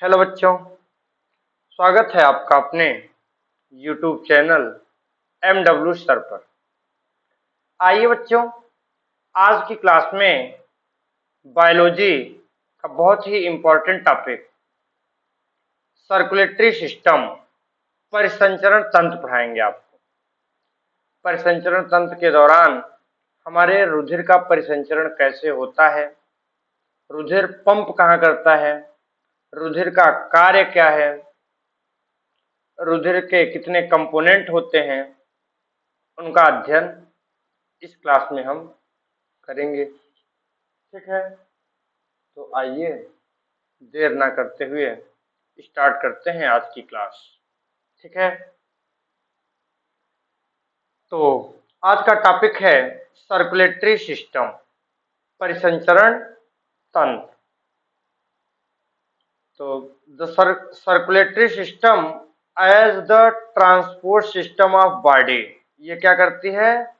Hello बच्चों, स्वागत है आपका अपने YouTube चैनल MW सर पर। आइए बच्चों, आज की क्लास में बायोलॉजी का बहुत ही इम्पोर्टेंट टॉपिक सर्कुलेटरी सिस्टम, परिसंचरण तंत्र पढ़ाएंगे आपको। परिसंचरण तंत्र के दौरान हमारे रुधिर का परिसंचरण कैसे होता है, रुधिर पंप कहाँ करता है, रुधिर का कार्य क्या है, रुधिर के कितने कंपोनेंट होते हैं, उनका अध्ययन इस क्लास में हम करेंगे। ठीक है, तो आइए देर ना करते हुए स्टार्ट करते हैं आज की क्लास। ठीक है, तो आज का टॉपिक है सर्कुलेटरी सिस्टम, परिसंचरण तंत्र। तो the circulatory system as the transport system of body, ये क्या करती है?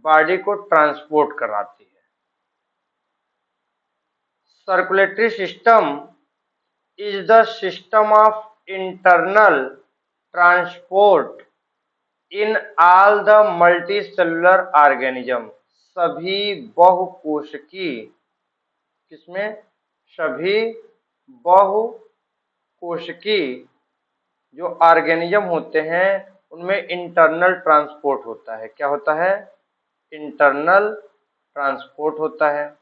बॉडी को ट्रांसपोर्ट कराती है। Circulatory system is the system of internal transport in all the multicellular organism, सभी बहुकोशिकी, किसमें? सभी बहुकोशिकी जो ऑर्गेनिज्म होते हैं उनमें इंटरनल ट्रांसपोर्ट होता है। क्या होता है? इंटरनल ट्रांसपोर्ट होता है।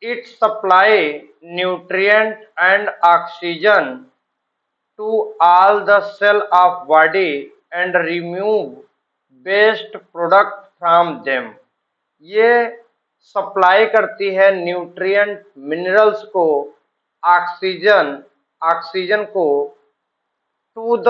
It supply nutrient and oxygen to all the cell of body and remove waste product from them. ये सप्लाई करती है न्यूट्रिएंट मिनरल्स को, ऑक्सीजन को to the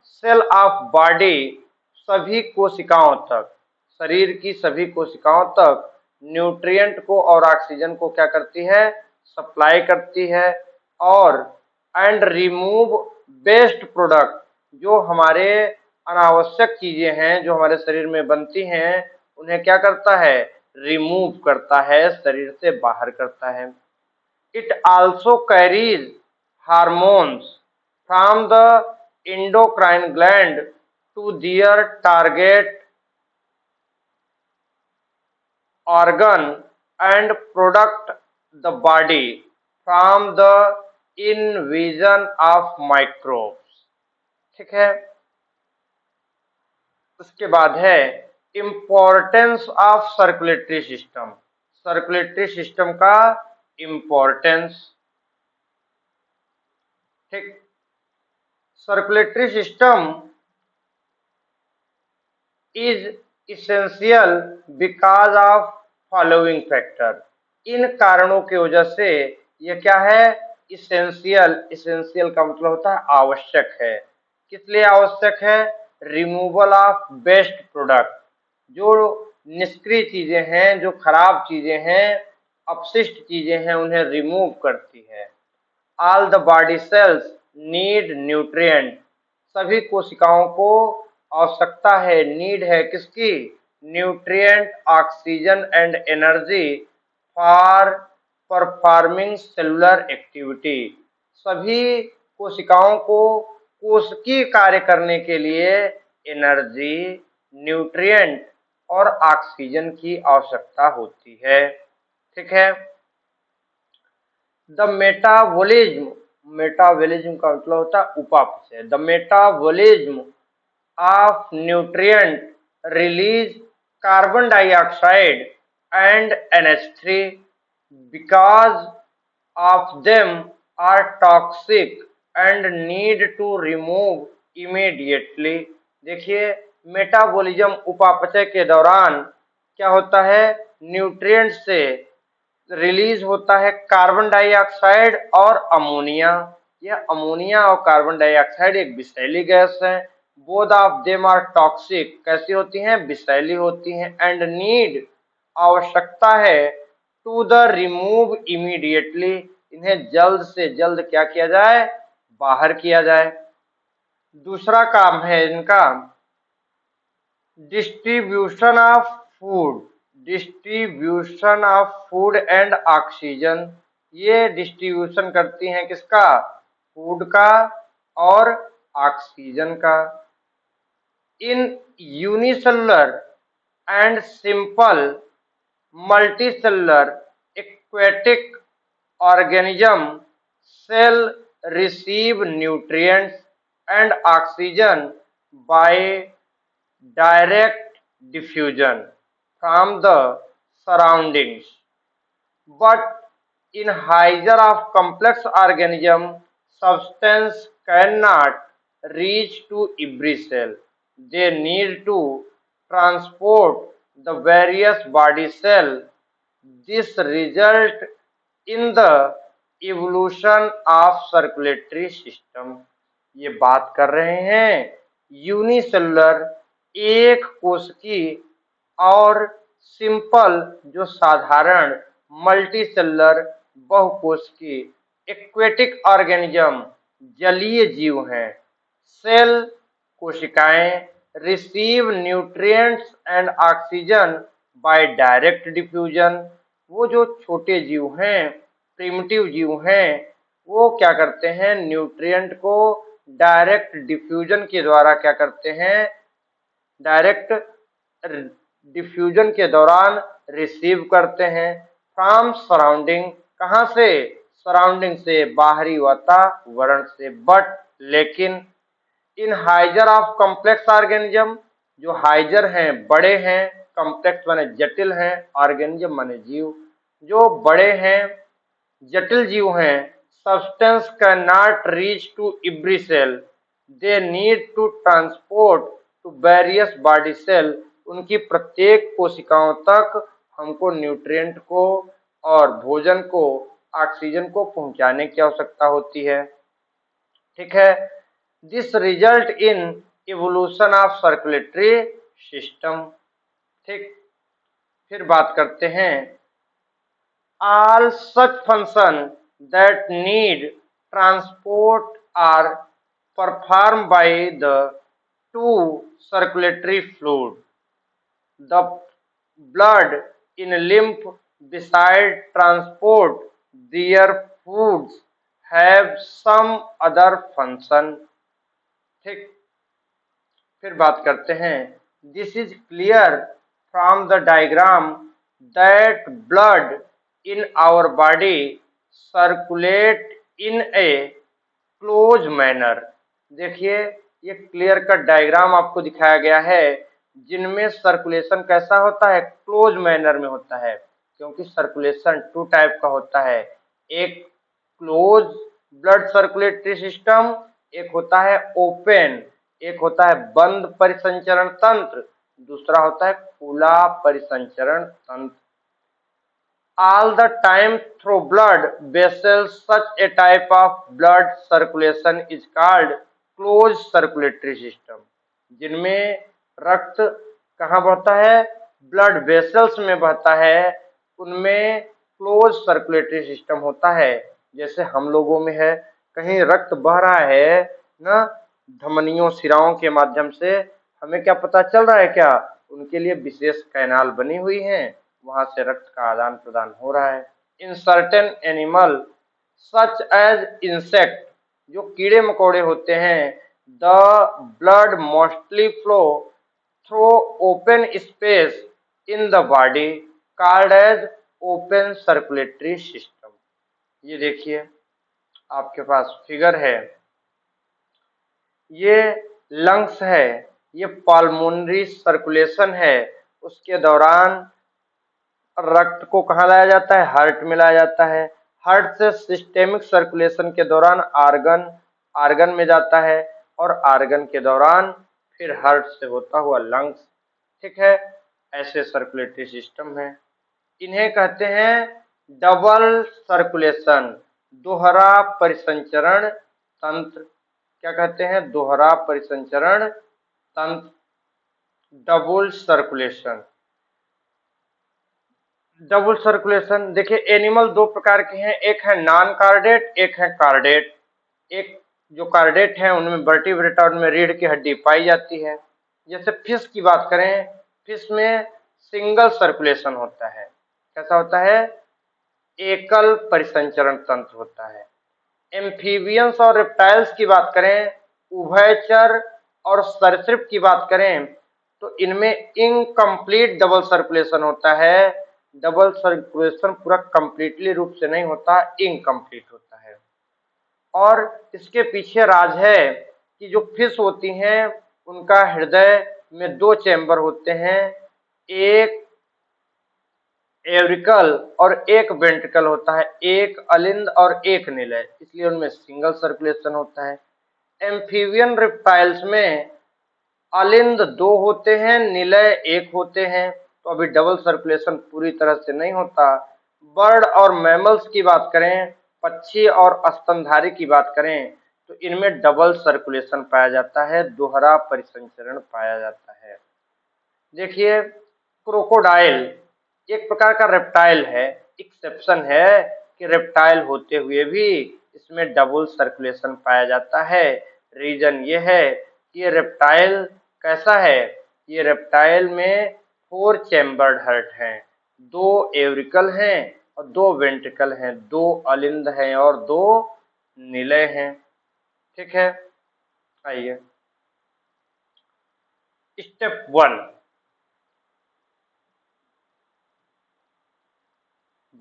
cell of body, सभी कोशिकाओं तक, शरीर की सभी कोशिकाओं तक न्यूट्रिएंट को और ऑक्सीजन को क्या करती है? सप्लाई करती है। और एंड रिमूव वेस्ट प्रोडक्ट, जो हमारे अनावश्यक चीजें हैं जो हमारे शरीर में बनती हैं उन्हें क्या करता है? रिमूव करता है, शरीर से बाहर करता है। It also carries hormones from the endocrine gland to their target organ and protect the body from the invasion of microbes। ठीक है, उसके बाद है importance of circulatory system, circulatory system का इम्पोर्टेंस। ठीक, circulatory system is essential because of following factor, इन कारणों की वजह से ये क्या है? इसेंशियल। इसेंशियल का मतलब होता है आवश्यक है। किस लिए आवश्यक है? रिमूवल ऑफ वेस्ट प्रोडक्ट, जो निष्क्रिय चीजें हैं, जो खराब चीजें हैं, अपशिष्ट चीजें हैं, उन्हें रिमूव करती है। All the body cells need nutrient, सभी कोशिकाओं को आवश्यकता है, नीड है किसकी? Nutrient, oxygen and energy for performing cellular activity, सभी कोशिकाओं को कोशिकीय कार्य करने के लिए एनर्जी, न्यूट्रिएंट और ऑक्सीजन की आवश्यकता होती है। ठीक है, द मेटाबॉलिज्म, मेटाबॉलिज्म का मतलब होता है उपापचय। The metabolism of nutrient release carbon dioxide and NH3 because of them are toxic and need to remove immediately. देखिए, मेटाबॉलिज्म उपापचय के दौरान क्या होता है? न्यूट्रिएंट से रिलीज होता है कार्बन डाइऑक्साइड और अमोनिया। यह अमोनिया और कार्बन डाइऑक्साइड एक विषैली गैस है। Both of them are toxic, कैसी होती हैं? विषैली होती हैं। एंड नीड, आवश्यकता है, टू द रिमूव इमीडिएटली, इन्हें जल्द से जल्द क्या किया जाए? बाहर किया जाए। दूसरा काम है इनका distribution of food, distribution of food and oxygen, ये डिस्ट्रीब्यूशन करती हैं किसका? फूड का और ऑक्सीजन का। इन unicellular and simple multicellular aquatic organism, cell receive nutrients and oxygen by direct diffusion from the surroundings. But in higher of complex organism, substance cannot reach to every cell. They need to transport the various body cell. This result in the evolution of circulatory system. ये बात कर रहे हैं unicellular एक कोशिकी और simple जो साधारण multicellular बहुकोशिकी aquatic organism जलीय जीव हैं। सेल कोशिकाएं receive nutrients and oxygen by direct diffusion. वो जो छोटे जीव हैं, प्रिमिटिव जीव हैं, वो क्या करते हैं, न्यूट्रिएंट को डायरेक्ट डिफ्यूजन के द्वारा क्या करते हैं, डायरेक्ट डिफ्यूजन के दौरान रिसीव करते हैं फ्रॉम सराउंडिंग। कहाँ से, सराउंडिंग से, बाहरी वातावरण से। बट लेकिन इन हाइजर ऑफ कॉम्प्लेक्स ऑर्गेनिज्म, जो हाइजर हैं बड़े हैं, कॉम्प्लेक्स माने जटिल हैं, ऑर्गेनिज्म माने जीव, जो बड़े हैं जटिल जीव हैं, substance can not reach to every cell, they need to transport to various body cell. उनकी प्रत्येक कोशिकाओं तक हमको न्यूट्रिएंट को और भोजन को, ऑक्सीजन को पहुंचाने की आवश्यकता होती है। ठीक है। This result in evolution of circulatory system. ठीक, फिर बात करते हैं all such function that need transport are performed by the two circulatory fluid, the blood in lymph. Beside transport their foods have some other function। ठीक, फिर बात करते हैं this is clear from the diagram that blood in our body circulate in a close manner। देखिए ये clear cut diagram आपको दिखाया गया है जिनमें सर्कुलेशन कैसा होता है, क्लोज मैनर में होता है। क्योंकि सर्कुलेशन टू टाइप का होता है, एक क्लोज ब्लड सर्कुलेटरी सिस्टम, एक होता है ओपन, एक होता है बंद परिसंचरण तंत्र, दूसरा होता है खुला परिसंचरण तंत्र। All the time through blood vessels, such a type of blood circulation is called closed circulatory system। जिनमें रक्त कहाँ बहता है, ब्लड वेसल्स में बहता है, उनमें क्लोज सर्कुलेटरी सिस्टम होता है। जैसे हम लोगों में है, कहीं रक्त बह रहा है ना, धमनियों सिराओं के माध्यम से, हमें क्या पता चल रहा है, क्या उनके लिए विशेष कैनाल बनी हुई हैं, वहां से रक्त का आदान प्रदान हो रहा है। In certain animal such as insect, जो कीड़े मकोड़े होते हैं, the blood mostly flow through open space in the body called as open circulatory system. ये देखिए आपके पास फिगर है, ये लंग्स है, ये पल्मोनरी सर्कुलेशन है। उसके दौरान रक्त को कहाँ लाया जाता है, हार्ट में लाया जाता है। हार्ट से सिस्टेमिक सर्कुलेशन के दौरान आर्गन में जाता है, और आर्गन के दौरान फिर हार्ट से होता हुआ लंग्स। ठीक है, ऐसे सर्कुलेटरी सिस्टम है। इन्हें कहते हैं डबल सर्कुलेशन, दोहरा परिसंचरण तंत्र। क्या कहते हैं, दोहरा परिसंचरण तंत्र, डबल सर्कुलेशन। डबल सर्कुलेशन देखिए, एनिमल दो प्रकार के हैं, एक है नॉन कार्डेट, एक है कार्डेट। एक जो कार्डेट है उनमें वर्टिब्रेटा, उनमें रीढ़ की हड्डी पाई जाती है। जैसे फिश की बात करें, फिश में सिंगल सर्कुलेशन होता है। कैसा होता है, एकल परिसंचरण तंत्र होता है। एम्फीबियंस और रेप्टाइल्स की बात करें, उभयचर और सरीसृप की बात करें, तो इनमें इनकम्प्लीट डबल सर्कुलेशन होता है। डबल सर्कुलेशन पूरा कंप्लीटली रूप से नहीं होता, इनकम्प्लीट होता है। और इसके पीछे राज है कि जो फिश होती हैं उनका हृदय में दो चैम्बर होते हैं, एक एवरिकल और एक वेंट्रिकल होता है, एक अलिंद और एक निलय, इसलिए उनमें सिंगल सर्कुलेशन होता है। एम्फीबियन रिप्टाइल्स में अलिंद दो होते हैं, निलय एक होते हैं, तो अभी डबल सर्कुलेशन पूरी तरह से नहीं होता। बर्ड और मैमल्स की बात करें, पक्षी और स्तनधारी की बात करें, तो इनमें डबल सर्कुलेशन पाया जाता है, दोहरा परिसंचरण पाया जाता है। देखिए, क्रोकोडाइल एक प्रकार का रेप्टाइल है, एक्सेप्शन है कि रेप्टाइल होते हुए भी इसमें डबल सर्कुलेशन पाया जाता है। रीजन ये है कि ये रेप्टाइल कैसा है, ये रेप्टाइल में 4 चैम्बर्ड हार्ट हैं, 2 एवरिकल हैं और 2 वेंट्रिकल हैं, 2 अलिंद हैं और 2 निलय हैं। ठीक है, आइए स्टेप 1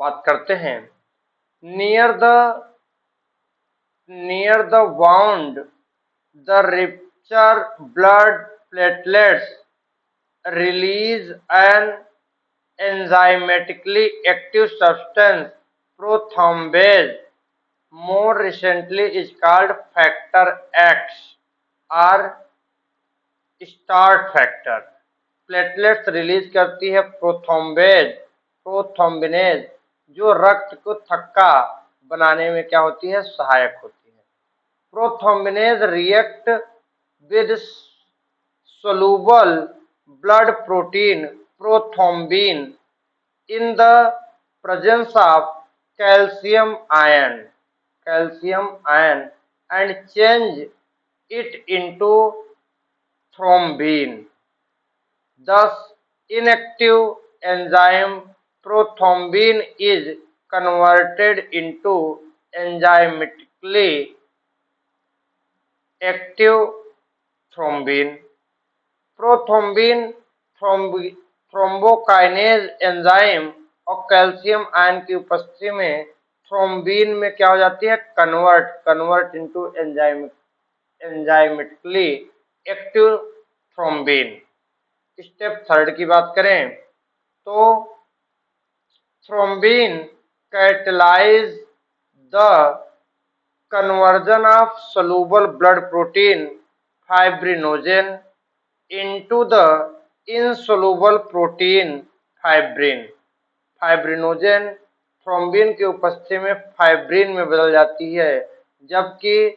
बात करते हैं। Near the wound, the rupture blood platelets release an enzymatically active substance, prothrombase, more recently is called factor X or start factor. Platelets release करती है प्रोथ्रोम्बिनेज, जो रक्त को थक्का बनाने में क्या होती है, सहायक होती है। Prothrombinase react with soluble blood protein prothrombin in the presence of calcium ion and change it into thrombin. Thus, inactive enzyme prothrombin is converted into enzymatically active thrombin. Prothrombin thrombokinase enzyme और calcium ion की उपस्थिति में thrombin में क्या हो जाती है, convert into enzymatically active thrombin. Step 3 की बात करें तो thrombin catalyse the conversion of soluble blood protein fibrinogen into the insoluble protein fibrin. Fibrinogen thrombin की उपस्थिति में फाइब्रिन में बदल जाती है, जबकि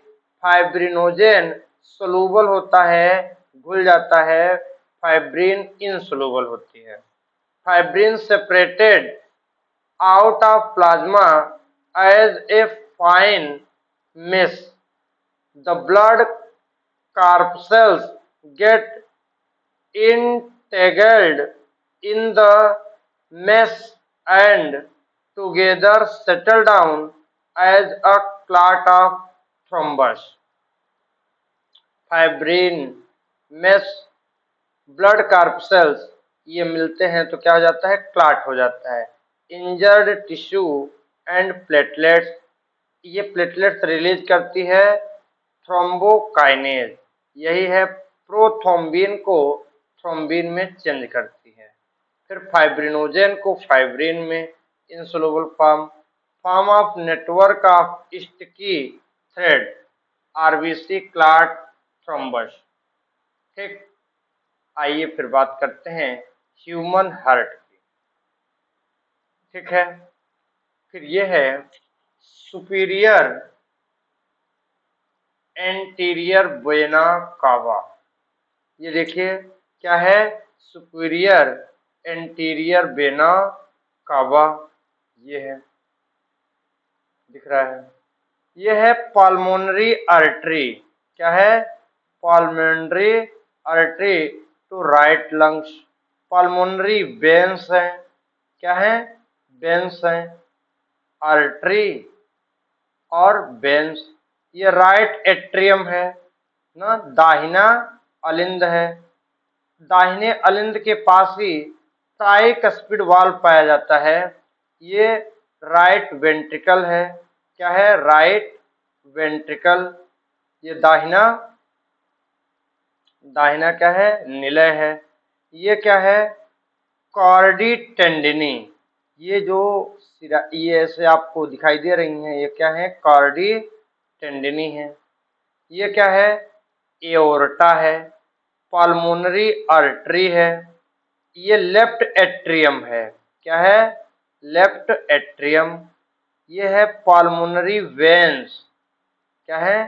फाइब्रिनोजेन सोलूबल होता है, घुल जाता है, फाइब्रिन इनसोलूबल होती है। Fibrin separated out of plasma as a fine mesh. The blood corpuscles get entangled in the mesh and together settle down as a clot of thrombus. Fibrin mesh blood corpuscles ये मिलते हैं तो क्या हो जाता है, क्लॉट हो जाता है। इंजर्ड टिश्यू एंड प्लेटलेट्स, ये प्लेटलेट्स रिलीज करती है थ्रोम्बोकाइनेज, यही है प्रोथ्रोम्बिन को थ्रोम्बिन में चेंज करती है। फिर फाइब्रिनोजेन को फाइब्रिन में insoluble form of network of sticky thread RBC clot thrombus. ठीक, आइए फिर बात करते हैं ह्यूमन हार्ट की। ठीक है, फिर ये है सुपीरियर एंटीरियर वेना कावा। ये देखिए क्या है, सुपीरियर एंटीरियर वेना कावा, ये है, दिख रहा है। ये है पल्मोनरी आर्टरी, क्या है, pulmonary artery to right lungs. Pulmonary veins हैं, क्या है, वेन्स हैं। आर्टरी और वेंस। ये राइट एट्रियम है ना, दाहिना अलिंद है। दाहिने अलिंद के पास ही ट्राइकस्पिड वाल्व पाया जाता है। ये राइट वेंट्रिकल है। क्या है? Right ventricle. ये दाहिना दाहिना क्या है? निलय है। ये क्या है? कॉर्डी टेंडिनी। ये जो ये ऐसे आपको दिखाई दे रही हैं, ये क्या है? कॉर्डी टेंडिनी है। ये क्या है? एओर्टा है। पल्मोनरी आर्टरी है। ये लेफ्ट एट्रियम है। क्या है? Left atrium. ये है पल्मोनरी वेन्स। क्या है?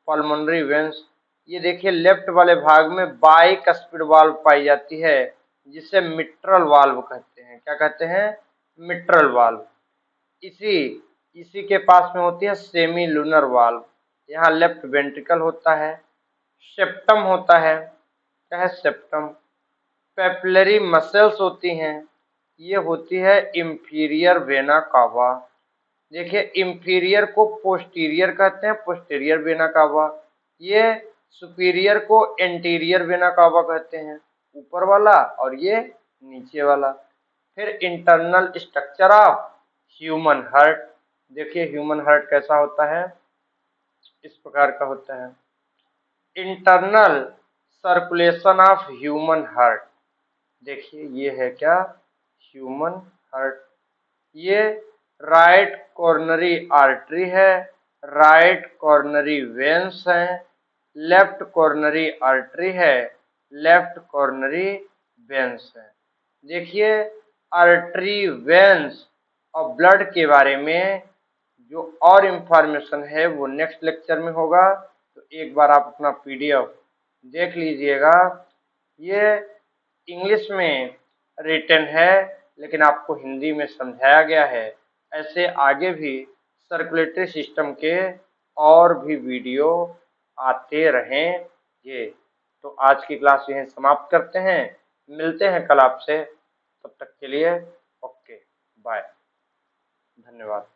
Pulmonary veins. ये देखिए लेफ्ट वाले भाग में बाइकस्पिड वाल्व पाई जाती है, जिसे मिट्रल वाल्व कहते हैं। क्या कहते हैं? Mitral valve. इसी इसी के पास में होती है सेमी लूनर वाल्व। यहाँ लेफ्ट वेंट्रिकल होता है। सेप्टम होता है। क्या है? सेप्टम। पेपिलरी मसल्स होती हैं। ये होती है इंफीरियर वेना कावा। देखिए इंफीरियर को पोस्टीरियर कहते हैं, पोस्टीरियर वेना कावा। ये सुपीरियर को एंटीरियर वेना कावा कहते हैं, ऊपर वाला, और ये नीचे वाला। फिर internal structure of human heart. देखिए ह्यूमन हार्ट कैसा होता है? इस प्रकार का होता है। Internal circulation of human heart. देखिए ये है क्या? Human heart. ये राइट कॉर्नरी आर्टरी है, राइट कॉर्नरी वेन्स है, लेफ्ट कॉर्नरी आर्टरी है, लेफ्ट कॉर्नरी वेन्स है। देखिए आर्टरी, वेन्स और ब्लड के बारे में जो और इन्फॉर्मेशन है वो नेक्स्ट लेक्चर में होगा, तो एक बार आप अपना पीडीएफ देख लीजिएगा। ये इंग्लिश में रिटन है, लेकिन आपको हिंदी में समझाया गया है। ऐसे आगे भी सर्कुलेटरी सिस्टम के और भी वीडियो आते रहेंगे। तो आज की क्लास यहीं समाप्त करते हैं। मिलते हैं कल आपसे। तब तक के लिए ओके, बाय, धन्यवाद।